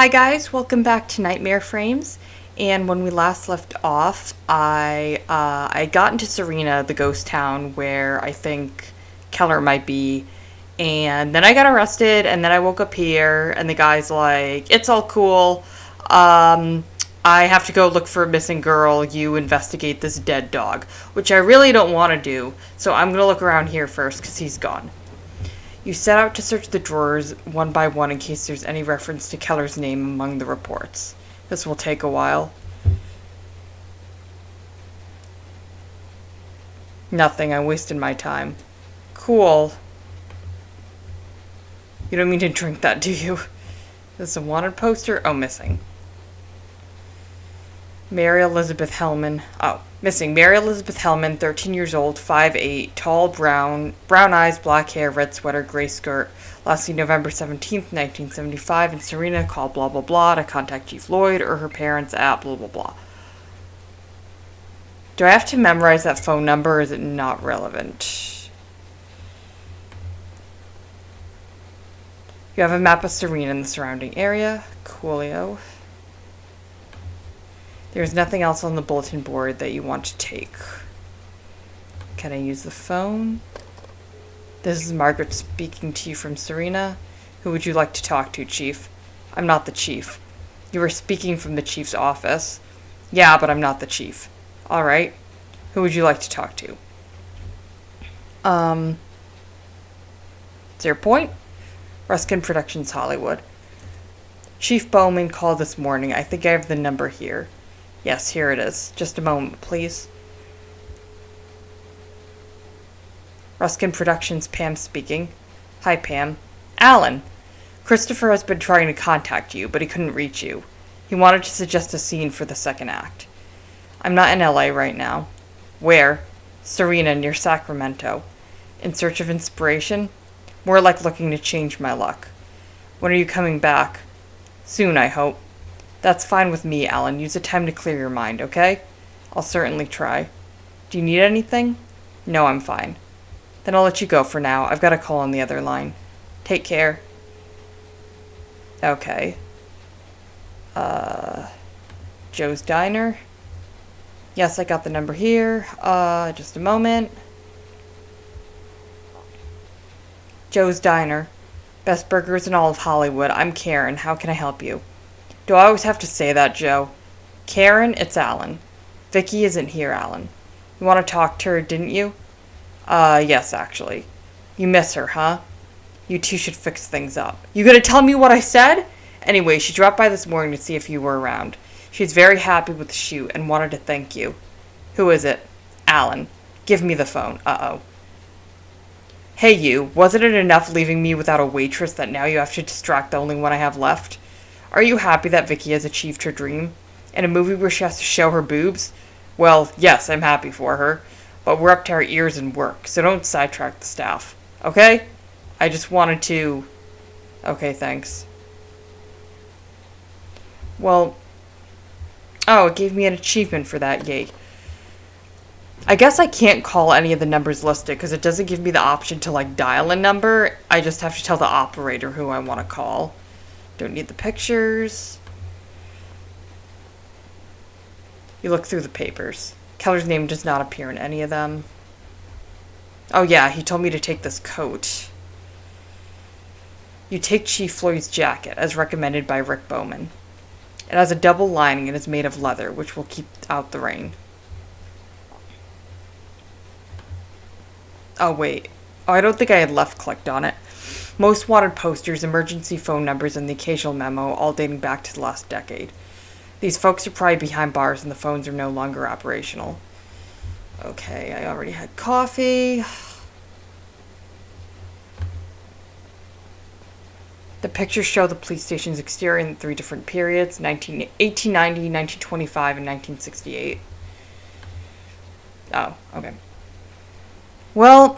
Hi guys, welcome back to Nightmare Frames. And when we last left off, I got into Serena, the ghost town where I think Keller might be, and then I got arrested, and then I woke up here, and the guy's like, "It's all cool. Um, I have to go look for a missing girl. You investigate this dead dog," which I really don't want to do. So I'm gonna look around here first because he's gone. You set out to search the drawers one by one in case there's any reference to Keller's name among the reports. This will take a while. Nothing, I wasted my time. Cool. You don't mean to drink that, do you? This is a wanted poster? Oh, missing. Mary Elizabeth Hellman. Oh, missing. Mary Elizabeth Hellman, 13 years old, 5'8", tall, brown eyes, black hair, red sweater, gray skirt. Last seen November 17th, 1975, and Serena called blah blah blah to contact Chief Lloyd or her parents at blah blah blah. Do I have to memorize that phone number or is it not relevant? You have a map of Serena and the surrounding area. Coolio. There's nothing else on the bulletin board that you want to take. Can I use the phone? This is Margaret speaking to you from Serena. Who would you like to talk to, Chief? I'm not the chief. You are speaking from the chief's office. Yeah, but I'm not the chief. All right. Who would you like to talk to? Is there a point? Ruskin Productions, Hollywood. Chief Bowman called this morning. I think I have the number here. Yes, here it is. Just a moment, please. Ruskin Productions, Pam speaking. Hi, Pam. Alan! Christopher has been trying to contact you, but he couldn't reach you. He wanted to suggest a scene for the second act. I'm not in LA right now. Where? Serena, near Sacramento. In search of inspiration? More like looking to change my luck. When are you coming back? Soon, I hope. That's fine with me, Alan. Use the time to clear your mind, okay? I'll certainly try. Do you need anything? No, I'm fine. Then I'll let you go for now. I've got a call on the other line. Take care. Okay. Joe's Diner? Yes, I got the number here. Just a moment. Joe's Diner. Best burgers in all of Hollywood. I'm Karen. How can I help you? Do I always have to say that, Joe? Karen, it's Alan. Vicky isn't here, Alan. You want to talk to her, didn't you? Yes, actually. You miss her, huh? You two should fix things up. You gonna tell me what I said? Anyway, she dropped by this morning to see if you were around. She's very happy with the shoot and wanted to thank you. Who is it? Alan. Give me the phone. Uh-oh. Hey, you. Wasn't it enough leaving me without a waitress that now you have to distract the only one I have left? Are you happy that Vicky has achieved her dream? In a movie where she has to show her boobs? Well, yes, I'm happy for her. But we're up to our ears in work, so don't sidetrack the staff. Okay? I just wanted to... Okay, thanks. Well... Oh, it gave me an achievement for that, yay. I guess I can't call any of the numbers listed because it doesn't give me the option to, like, dial a number. I just have to tell the operator who I want to call. Don't need the pictures. You look through the papers. Keller's name does not appear in any of them. Oh yeah, he told me to take this coat. You take Chief Floyd's jacket, as recommended by Rick Bowman. It has a double lining and is made of leather, which will keep out the rain. Oh wait. Oh, I don't think I had left-clicked on it. Most wanted posters, emergency phone numbers, and the occasional memo, all dating back to the last decade. These folks are probably behind bars and the phones are no longer operational. Okay, I already had coffee. The pictures show the police station's exterior in 3 different periods, 1890, 1925, and 1968. Oh, okay. Well...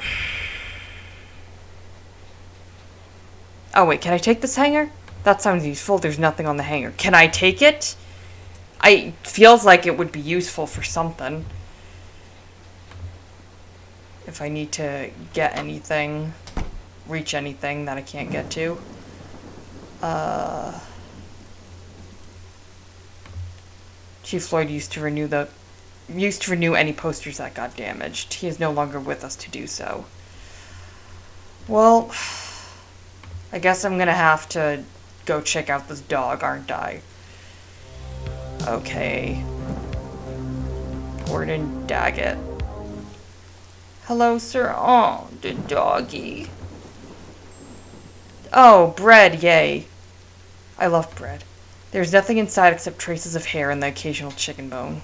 Oh, wait, can I take this hanger? That sounds useful. There's nothing on the hanger. Can I take it? Feels like it would be useful for something. If I need to get anything, reach anything that I can't get to. Chief Floyd used to renew any posters that got damaged. He is no longer with us to do so. Well, I guess I'm gonna have to go check out this dog, aren't I? Okay. Gordon Daggett. Hello, sir. Oh, the doggy. Oh, bread, yay. I love bread. There's nothing inside except traces of hair and the occasional chicken bone.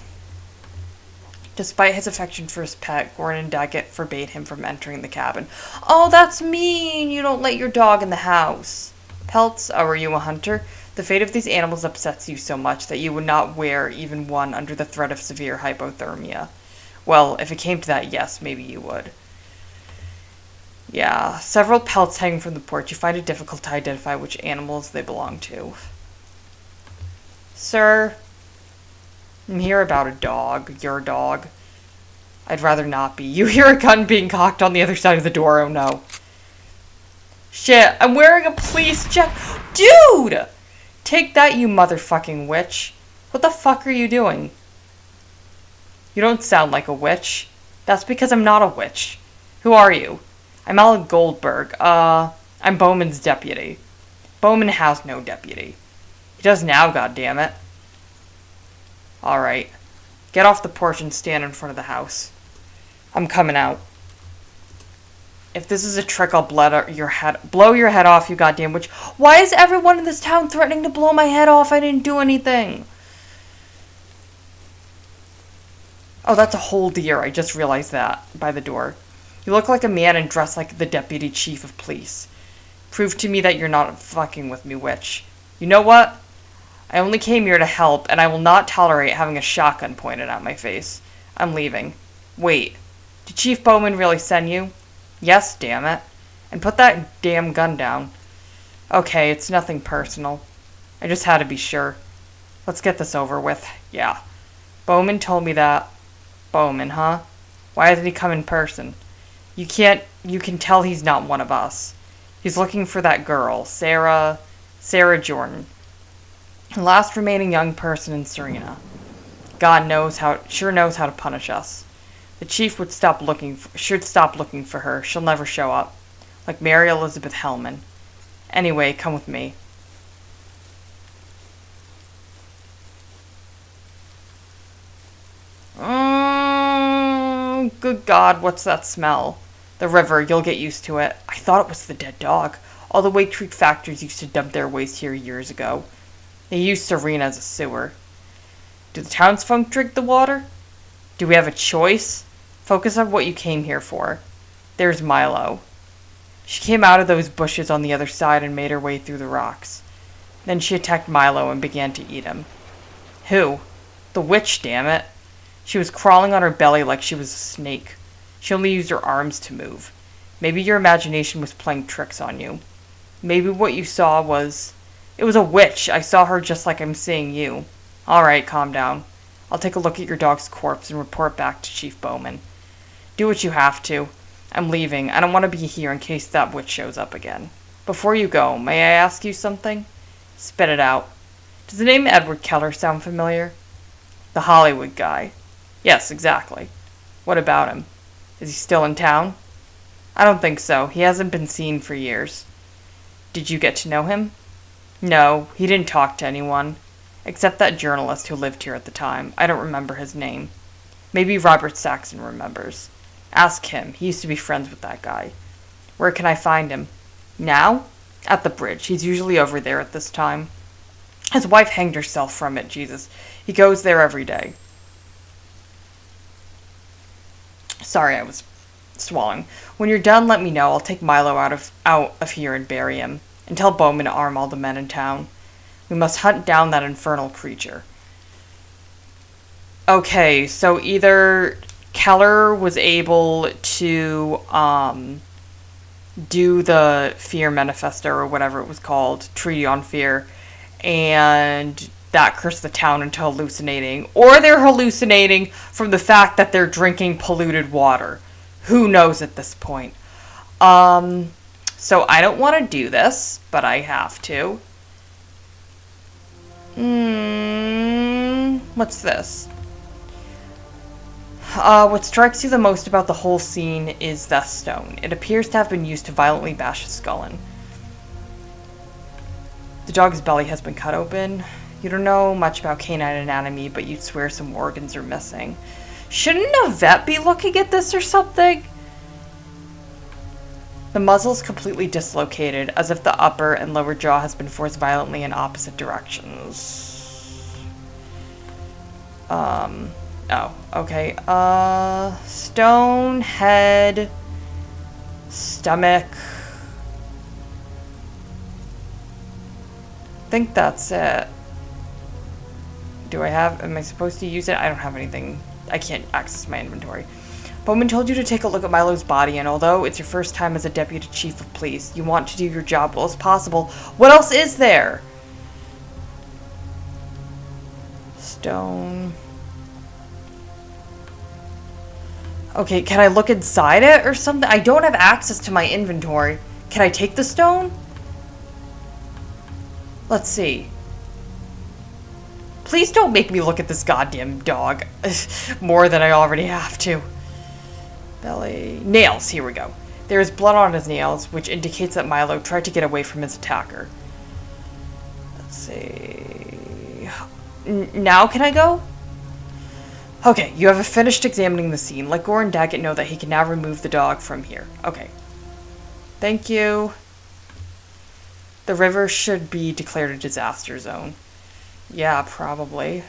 Despite his affection for his pet, Gordon Daggett forbade him from entering the cabin. Oh, that's mean! You don't let your dog in the house. Pelts, oh, are you a hunter? The fate of these animals upsets you so much that you would not wear even one under the threat of severe hypothermia. Well, if it came to that, yes, maybe you would. Yeah, several pelts hanging from the porch. You find it difficult to identify which animals they belong to. Sir, I'm here about a dog. Your dog. I'd rather not be. You hear a gun being cocked on the other side of the door. Oh no. Shit, I'm wearing a police jacket. Dude! Take that, you motherfucking witch. What the fuck are you doing? You don't sound like a witch. That's because I'm not a witch. Who are you? I'm Alan Goldberg. I'm Bowman's deputy. Bowman has no deputy. He does now, goddammit. Alright. Get off the porch and stand in front of the house. I'm coming out. If this is a trick, I'll blow your head off, you goddamn witch. Why is everyone in this town threatening to blow my head off? I didn't do anything. Oh, that's a whole deer. I just realized that by the door. You look like a man and dress like the deputy chief of police. Prove to me that you're not fucking with me, witch. You know what? I only came here to help, and I will not tolerate having a shotgun pointed at my face. I'm leaving. Wait. Did Chief Bowman really send you? Yes, damn it. And put that damn gun down. Okay, it's nothing personal. I just had to be sure. Let's get this over with. Yeah. Bowman told me that. Bowman, huh? Why hasn't he come in person? You can tell he's not one of us. He's looking for that girl, Sarah Jordan. The last remaining young person in Serena. God sure knows how to punish us. The chief should stop looking for her. She'll never show up. Like Mary Elizabeth Hellman. Anyway, come with me. Good God, what's that smell? The river, you'll get used to it. I thought it was the dead dog. All the Wake Creek factories used to dump their waste here years ago. They used Serena as a sewer. Do the townsfolk drink the water? Do we have a choice? Focus on what you came here for. There's Milo. She came out of those bushes on the other side and made her way through the rocks. Then she attacked Milo and began to eat him. Who? The witch, damn it. She was crawling on her belly like she was a snake. She only used her arms to move. Maybe your imagination was playing tricks on you. Maybe what you saw was... It was a witch. I saw her just like I'm seeing you. Alright, calm down. I'll take a look at your dog's corpse and report back to Chief Bowman. Do what you have to. I'm leaving. I don't want to be here in case that witch shows up again. Before you go, may I ask you something? Spit it out. Does the name Edward Keller sound familiar? The Hollywood guy. Yes, exactly. What about him? Is he still in town? I don't think so. He hasn't been seen for years. Did you get to know him? No, he didn't talk to anyone. Except that journalist who lived here at the time. I don't remember his name. Maybe Robert Saxon remembers. Ask him. He used to be friends with that guy. Where can I find him? Now? At the bridge. He's usually over there at this time. His wife hanged herself from it, Jesus. He goes there every day. Sorry, I was swallowing. When you're done, let me know. I'll take Milo out of here and bury him. And tell Bowman to arm all the men in town. We must hunt down that infernal creature. Okay, so either Keller was able to do the Fear Manifesto or whatever it was called, Treaty on Fear, and that cursed the town into hallucinating, or they're hallucinating from the fact that they're drinking polluted water. Who knows at this point? So I don't want to do this, but I have to. What's this? What strikes you the most about the whole scene is the stone. It appears to have been used to violently bash his skull in. The dog's belly has been cut open. You don't know much about canine anatomy, but you'd swear some organs are missing. Shouldn't a vet be looking at this or something? The muzzle's completely dislocated, as if the upper and lower jaw has been forced violently in opposite directions. Oh, okay. Stone, head, stomach. I think that's it. Am I supposed to use it? I don't have anything. I can't access my inventory. Bowman told you to take a look at Milo's body, and although it's your first time as a deputy chief of police, you want to do your job well as possible. What else is there? Stone. Okay, can I look inside it or something? I don't have access to my inventory. Can I take the stone? Let's see. Please don't make me look at this goddamn dog more than I already have to. Belly. Nails, here we go. There is blood on his nails, which indicates that Milo tried to get away from his attacker. Let's see. Now can I go? Okay, you have finished examining the scene. Let Gore and Daggett know that he can now remove the dog from here. Okay. Thank you. The river should be declared a disaster zone. Yeah, probably.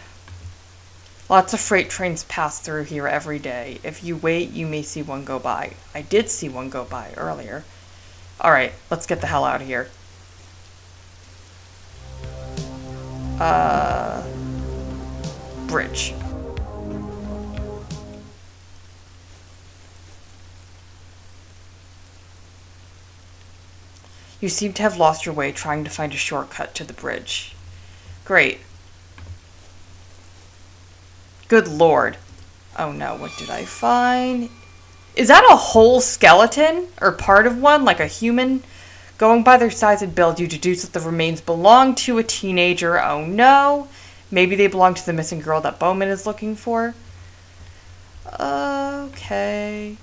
Lots of freight trains pass through here every day. If you wait, you may see one go by. I did see one go by earlier. Alright, let's get the hell out of here. Bridge. You seem to have lost your way trying to find a shortcut to the bridge. Great. Good lord. Oh no, what did I find? Is that a whole skeleton? Or part of one, like a human? Going by their size and build, you deduce that the remains belong to a teenager. Oh no. Maybe they belong to the missing girl that Bowman is looking for. Okay.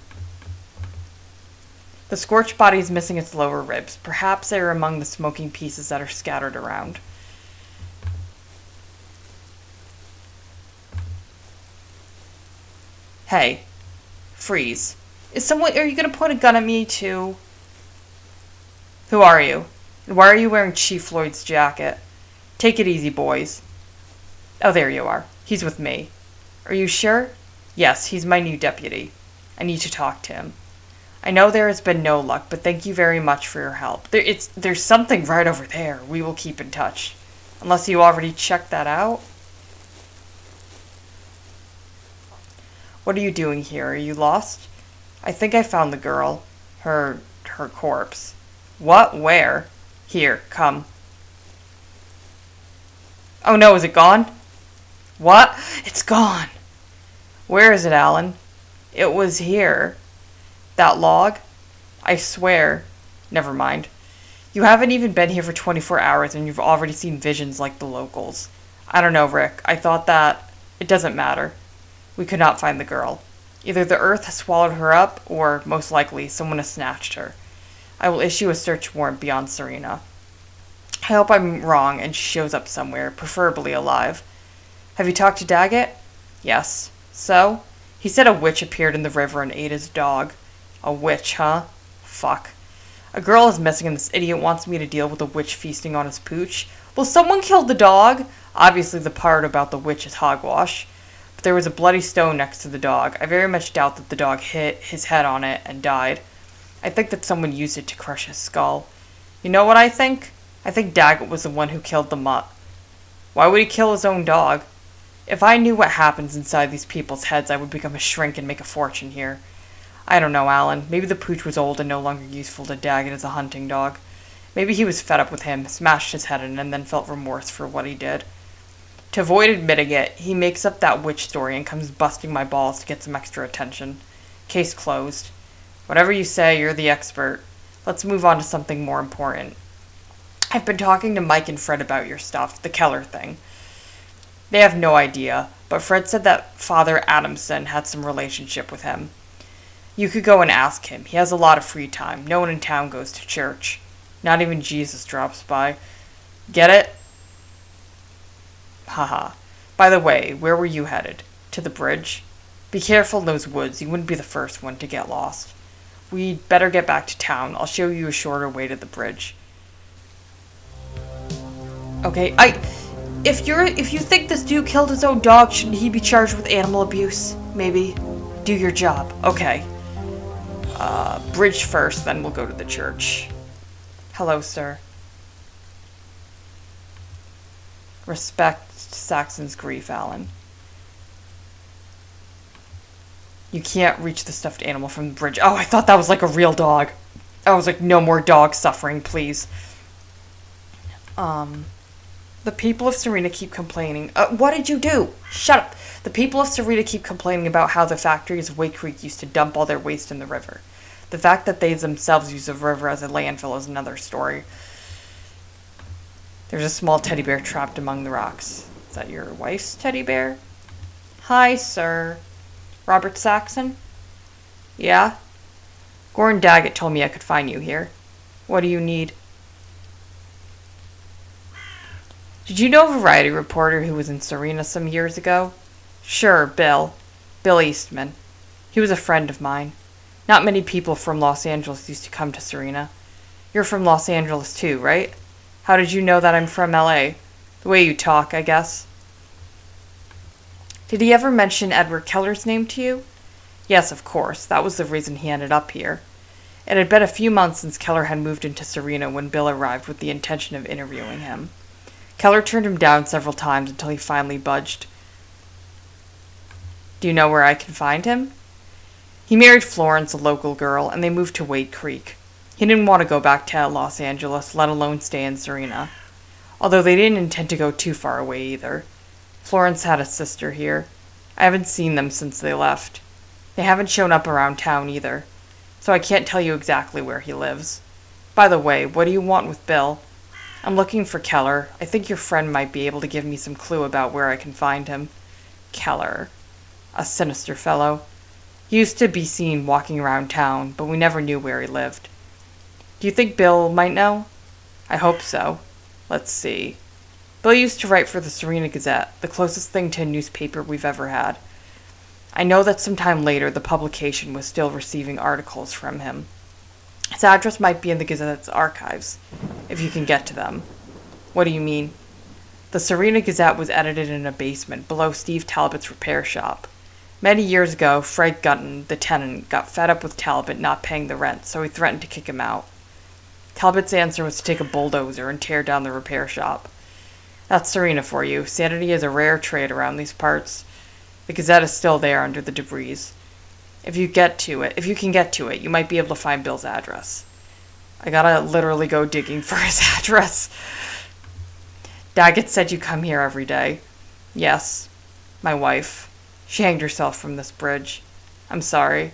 The scorched body is missing its lower ribs. Perhaps they are among the smoking pieces that are scattered around. Hey. Freeze. Are you gonna point a gun at me too? Who are you? And why are you wearing Chief Floyd's jacket? Take it easy, boys. Oh, there you are. He's with me. Are you sure? Yes, he's my new deputy. I need to talk to him. I know there has been no luck, but thank you very much for your help. There's something right over there. We will keep in touch. Unless you already checked that out? What are you doing here? Are you lost? I think I found the girl. Her corpse. What? Where? Here, come. Oh no, is it gone? What? It's gone! Where is it, Alan? It was here. That log? I swear. Never mind. You haven't even been here for 24 hours and you've already seen visions like the locals. I don't know, Rick. I thought that... It doesn't matter. We could not find the girl. Either the earth has swallowed her up, or, most likely, someone has snatched her. I will issue a search warrant beyond Serena. I hope I'm wrong and she shows up somewhere, preferably alive. Have you talked to Daggett? Yes. So? He said a witch appeared in the river and ate his dog. A witch, huh? Fuck. A girl is missing and this idiot wants me to deal with a witch feasting on his pooch. Well, someone killed the dog. Obviously the part about the witch is hogwash. But there was a bloody stone next to the dog. I very much doubt that the dog hit his head on it and died. I think that someone used it to crush his skull. You know what I think? I think Daggett was the one who killed the mutt. Why would he kill his own dog? If I knew what happens inside these people's heads, I would become a shrink and make a fortune here. I don't know, Alan. Maybe the pooch was old and no longer useful to Daggett as a hunting dog. Maybe he was fed up with him, smashed his head in, and then felt remorse for what he did. To avoid admitting it, he makes up that witch story and comes busting my balls to get some extra attention. Case closed. Whatever you say, you're the expert. Let's move on to something more important. I've been talking to Mike and Fred about your stuff, the Keller thing. They have no idea. but Fred said that Father Adamson had some relationship with him. You could go and ask him. He has a lot of free time. No one in town goes to church. Not even Jesus drops by. Get it? Haha. By the way, where were you headed? To the bridge? Be careful in those woods. You wouldn't be the first one to get lost. We'd better get back to town. I'll show you a shorter way to the bridge. Okay, if you think this dude killed his own dog, shouldn't he be charged with animal abuse? Maybe. Do your job. Okay. Bridge first, then we'll go to the church. Hello, sir. Respect Saxon's grief, Alan. You can't reach the stuffed animal from the bridge. Oh, I thought that was like a real dog. I was like, no more dog suffering, please. The people of Serena keep complaining. What did you do? Shut up. The people of Serena keep complaining about how the factories of Wake Creek used to dump all their waste in the river. The fact that they themselves use the river as a landfill is another story. There's a small teddy bear trapped among the rocks. Is that your wife's teddy bear? Hi, sir. Robert Saxon? Yeah? Gordon Daggett told me I could find you here. What do you need? Did you know a variety reporter who was in Serena some years ago? Sure, Bill. Bill Eastman. He was a friend of mine. Not many people from Los Angeles used to come to Serena. You're from Los Angeles too, right? How did you know that I'm from LA? The way you talk, I guess. Did he ever mention Edward Keller's name to you? Yes, of course. That was the reason he ended up here. It had been a few months since Keller had moved into Serena when Bill arrived with the intention of interviewing him. Keller turned him down several times until he finally budged. Do you know where I can find him? He married Florence, a local girl, and they moved to Wade Creek. He didn't want to go back to Los Angeles, let alone stay in Serena. Although they didn't intend to go too far away either. Florence had a sister here. I haven't seen them since they left. They haven't shown up around town either, so I can't tell you exactly where he lives. By the way, what do you want with Bill? I'm looking for Keller. I think your friend might be able to give me some clue about where I can find him. Keller. A sinister fellow. He used to be seen walking around town, but we never knew where he lived. Do you think Bill might know? I hope so. Let's see. Bill used to write for the Serena Gazette, the closest thing to a newspaper we've ever had. I know that sometime later the publication was still receiving articles from him. His address might be in the Gazette's archives, if you can get to them. What do you mean? The Serena Gazette was edited in a basement below Steve Talbot's repair shop. Many years ago, Frank Gunton, the tenant, got fed up with Talbot not paying the rent, so he threatened to kick him out. Talbot's answer was to take a bulldozer and tear down the repair shop. That's Serena for you. Sanity is a rare trait around these parts. The Gazette is still there under the debris. If you can get to it, you might be able to find Bill's address. I gotta literally go digging for his address. Daggett said you come here every day. Yes. My wife. She hanged herself from this bridge. I'm sorry.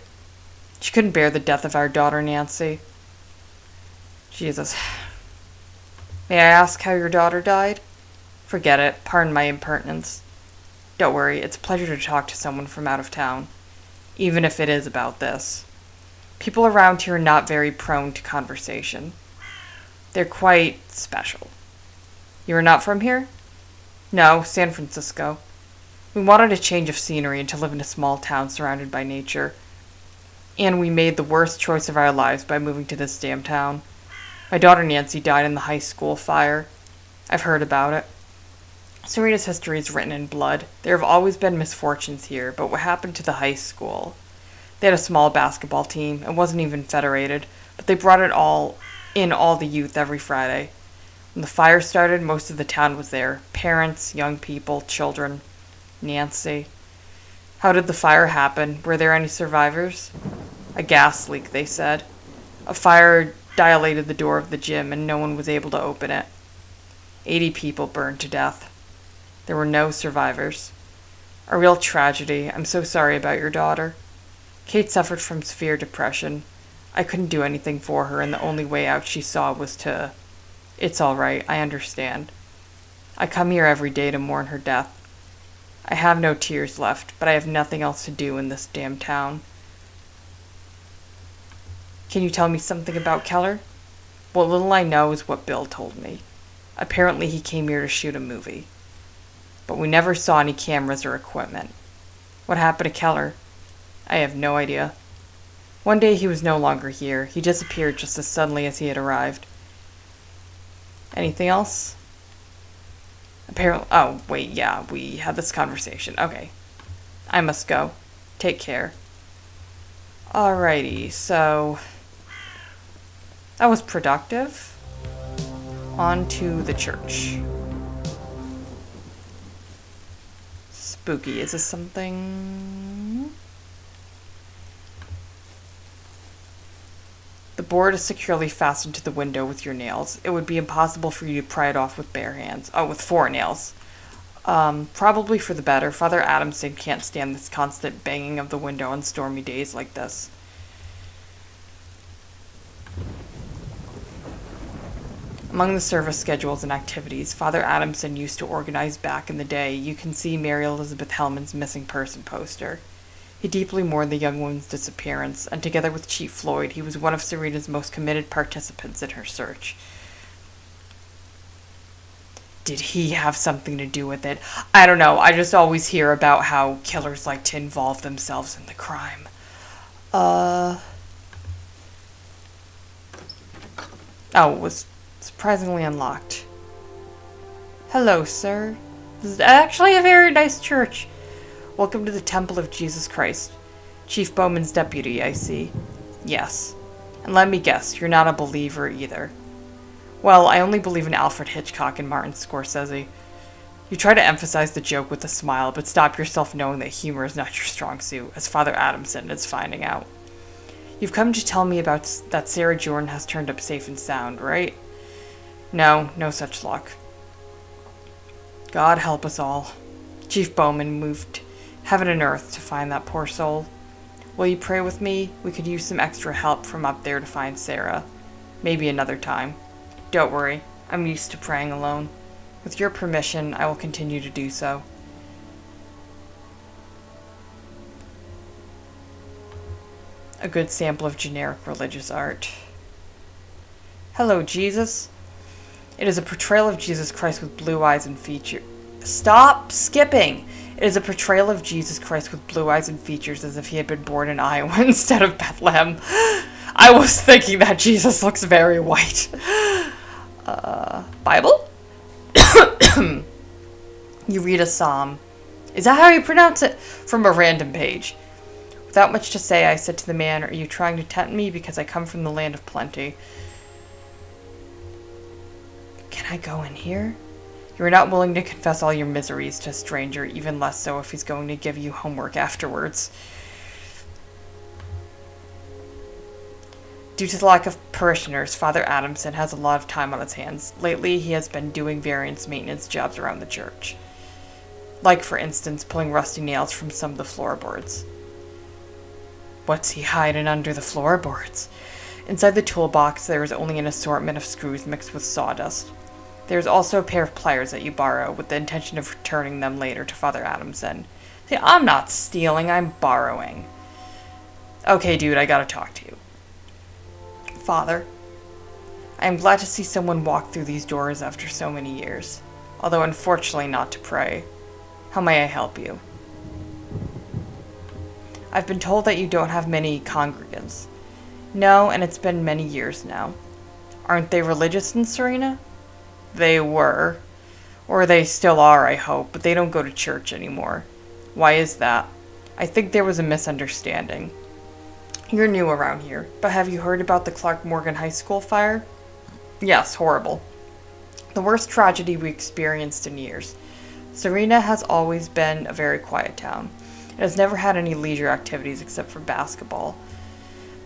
She couldn't bear the death of our daughter, Nancy. Jesus. May I ask how your daughter died? Forget it. Pardon my impertinence. Don't worry. It's a pleasure to talk to someone from out of town. Even if it is about this. People around here are not very prone to conversation. They're quite special. You are not from here? No, San Francisco. We wanted a change of scenery and to live in a small town surrounded by nature. And we made the worst choice of our lives by moving to this damn town. My daughter Nancy died in the high school fire. I've heard about it. Serena's history is written in blood. There have always been misfortunes here, but what happened to the high school? They had a small basketball team. It wasn't even federated, but they brought all the youth every Friday. When the fire started, most of the town was there. Parents, young people, children. Nancy. How did the fire happen? Were there any survivors? A gas leak, they said. A fire dilated the door of the gym and no one was able to open it. 80 people burned to death. There were no survivors. A real tragedy. I'm so sorry about your daughter. Kate suffered from severe depression. I couldn't do anything for her, and the only way out she saw was to... It's all right, I understand. I come here every day to mourn her death. I have no tears left, but I have nothing else to do in this damn town. Can you tell me something about Keller? What little I know is what Bill told me. Apparently he came here to shoot a movie. But we never saw any cameras or equipment. What happened to Keller? I have no idea. One day he was no longer here. He disappeared just as suddenly as he had arrived. Anything else? Apparently, oh, wait, yeah, we had this conversation. Okay. I must go. Take care. Alrighty, so that was productive. On to the church. Spooky. Is this something? The board is securely fastened to the window with your nails. It would be impossible for you to pry it off with bare hands. Oh, with 4 nails. Probably for the better. Father Adamson can't stand this constant banging of the window on stormy days like this. Among the service schedules and activities Father Adamson used to organize back in the day, you can see Mary Elizabeth Hellman's missing person poster. He deeply mourned the young woman's disappearance, and together with Chief Floyd, he was one of Serena's most committed participants in her search. Did he have something to do with it? I don't know. I just always hear about how killers like to involve themselves in the crime. Oh, it was surprisingly unlocked. Hello, sir. This is actually a very nice church. Welcome to the Temple of Jesus Christ. Chief Bowman's deputy, I see. Yes. And let me guess, you're not a believer either. Well, I only believe in Alfred Hitchcock and Martin Scorsese. You try to emphasize the joke with a smile, but stop yourself knowing that humor is not your strong suit, as Father Adamson is finding out. You've come to tell me about that Sarah Jordan has turned up safe and sound, right? No such luck. God help us all. Chief Bowman moved heaven and earth to find that poor soul. Will you pray with me? We could use some extra help from up there to find Sarah. Maybe another time. Don't worry, I'm used to praying alone. With your permission, I will continue to do so. A good sample of generic religious art. Hello, Jesus. It is a portrayal of Jesus Christ with blue eyes and features. Stop skipping! It is a portrayal of Jesus Christ with blue eyes and features as if he had been born in Iowa instead of Bethlehem. I was thinking that Jesus looks very white. Bible? You read a psalm. Is that how you pronounce it? From a random page. Without much to say, I said to the man, "Are you trying to tempt me because I come from the land of plenty?" Can I go in here? You are not willing to confess all your miseries to a stranger, even less so if he's going to give you homework afterwards. Due to the lack of parishioners, Father Adamson has a lot of time on his hands. Lately, he has been doing various maintenance jobs around the church. Like, for instance, pulling rusty nails from some of the floorboards. What's he hiding under the floorboards? Inside the toolbox, there is only an assortment of screws mixed with sawdust. There is also a pair of pliers that you borrow, with the intention of returning them later to Father Adamson. See, I'm not stealing, I'm borrowing. Okay, dude, I gotta talk to you. Father, I am glad to see someone walk through these doors after so many years, although unfortunately not to pray. How may I help you? I've been told that you don't have many congregants. No, and it's been many years now. Aren't they religious in Serena? They were. Or they still are, I hope, but they don't go to church anymore. Why is that? I think there was a misunderstanding. You're new around here, but have you heard about the Clark Morgan High School fire? Yes, horrible. The worst tragedy we experienced in years. Serena has always been a very quiet town. It has never had any leisure activities except for basketball.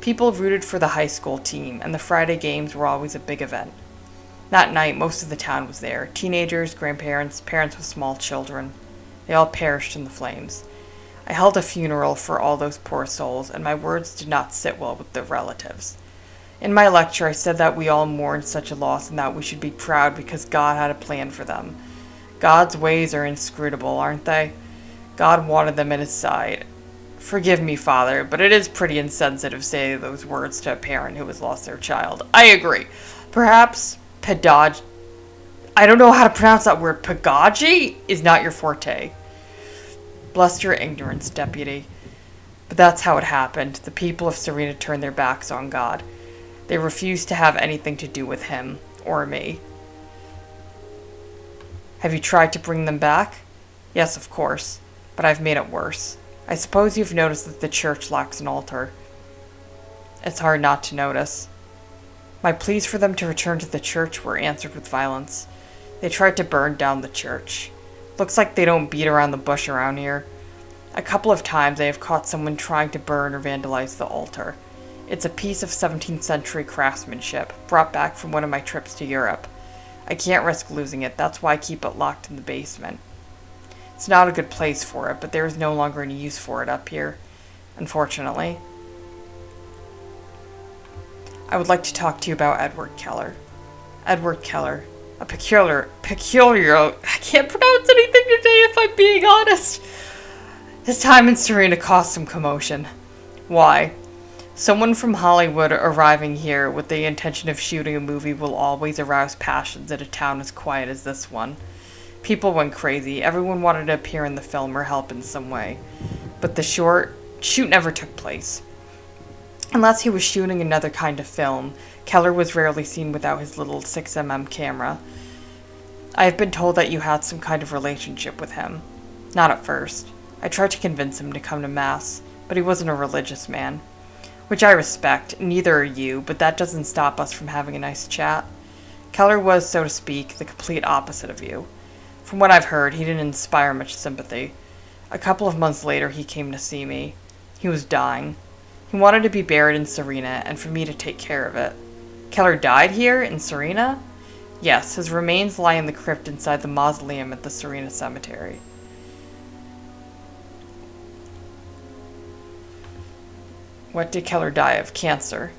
People rooted for the high school team, and the Friday games were always a big event. That night, most of the town was there. Teenagers, grandparents, parents with small children. They all perished in the flames. I held a funeral for all those poor souls, and my words did not sit well with their relatives. In my lecture, I said that we all mourned such a loss and that we should be proud because God had a plan for them. God's ways are inscrutable, aren't they? God wanted them at his side. Forgive me, Father, but it is pretty insensitive to say those words to a parent who has lost their child. I agree. Perhaps I don't know how to pronounce that word. Pedagogy is not your forte. Bless your ignorance, Deputy. But that's how it happened. The people of Serena turned their backs on God. They refused to have anything to do with him or me. Have you tried to bring them back? Yes, of course, but I've made it worse. I suppose you've noticed that the church lacks an altar. It's hard not to notice. My pleas for them to return to the church were answered with violence. They tried to burn down the church. Looks like they don't beat around the bush around here. A couple of times I have caught someone trying to burn or vandalize the altar. It's a piece of 17th century craftsmanship, brought back from one of my trips to Europe. I can't risk losing it, that's why I keep it locked in the basement. It's not a good place for it, but there is no longer any use for it up here, unfortunately. I would like to talk to you about Edward Keller. Edward Keller. A peculiar, I can't pronounce anything today if I'm being honest. His time in Serena caused some commotion. Why? Someone from Hollywood arriving here with the intention of shooting a movie will always arouse passions at a town as quiet as this one. People went crazy. Everyone wanted to appear in the film or help in some way. But the shoot never took place. Unless he was shooting another kind of film, Keller was rarely seen without his little 6mm camera. I have been told that you had some kind of relationship with him. Not at first. I tried to convince him to come to Mass, but he wasn't a religious man. Which I respect, neither are you, but that doesn't stop us from having a nice chat. Keller was, so to speak, the complete opposite of you. From what I've heard, he didn't inspire much sympathy. A couple of months later, he came to see me. He was dying. He wanted to be buried in Serena, and for me to take care of it. Keller died here, in Serena? Yes, his remains lie in the crypt inside the mausoleum at the Serena Cemetery. What did Keller die of? Cancer.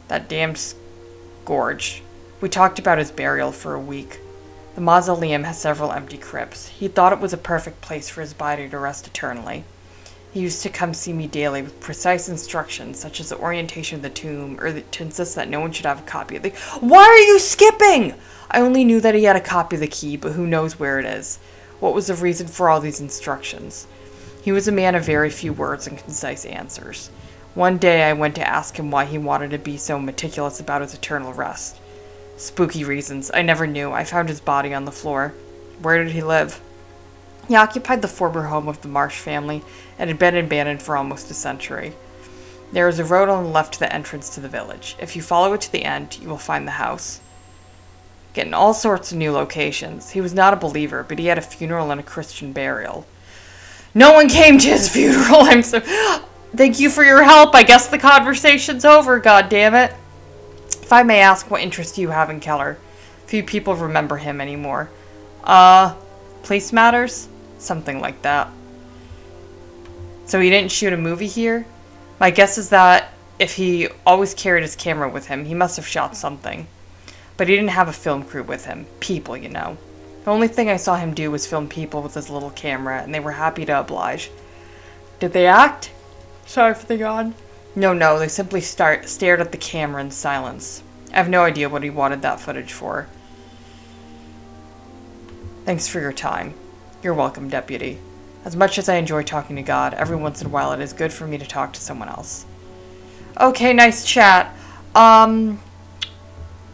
That damned scourge. We talked about his burial for a week. The mausoleum has several empty crypts. He thought it was a perfect place for his body to rest eternally. He used to come see me daily with precise instructions, such as the orientation of the tomb, or to insist that no one should have a copy of the... Why are you skipping? I only knew that he had a copy of the key, but who knows where it is. What was the reason for all these instructions? He was a man of very few words and concise answers. One day I went to ask him why he wanted to be so meticulous about his eternal rest. Spooky reasons. I never knew. I found his body on the floor. Where did he live? He occupied the former home of the Marsh family and had been abandoned for almost a century. There is a road on the left to the entrance to the village. If you follow it to the end, you will find the house. Getting all sorts of new locations. He was not a believer, but he had a funeral and a Christian burial. No one came to his funeral. Thank you for your help. I guess the conversation's over, goddammit. If I may ask, what interest do you have in Keller? Few people remember him anymore. Police matters? Something like that. So he didn't shoot a movie here? My guess is that if he always carried his camera with him, he must have shot something. But he didn't have a film crew with him. People, you know. The only thing I saw him do was film people with his little camera, and they were happy to oblige. Did they act? Sorry for the yawn. No, they simply stared at the camera in silence. I have no idea what he wanted that footage for. Thanks for your time. You're welcome, Deputy. As much as I enjoy talking to God, every once in a while it is good for me to talk to someone else. Okay, nice chat.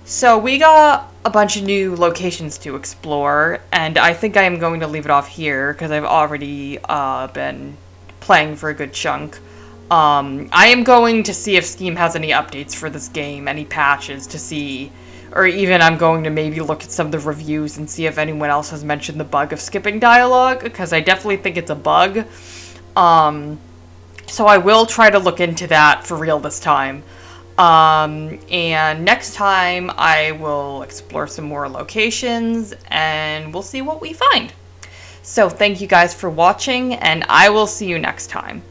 So we got a bunch of new locations to explore, and I think I am going to leave it off here, because I've already been playing for a good chunk. I am going to see if Steam has any updates for this game, any patches to see, or even I'm going to maybe look at some of the reviews and see if anyone else has mentioned the bug of skipping dialogue, because I definitely think it's a bug. So I will try to look into that for real this time. And next time I will explore some more locations and we'll see what we find. So thank you guys for watching, and I will see you next time.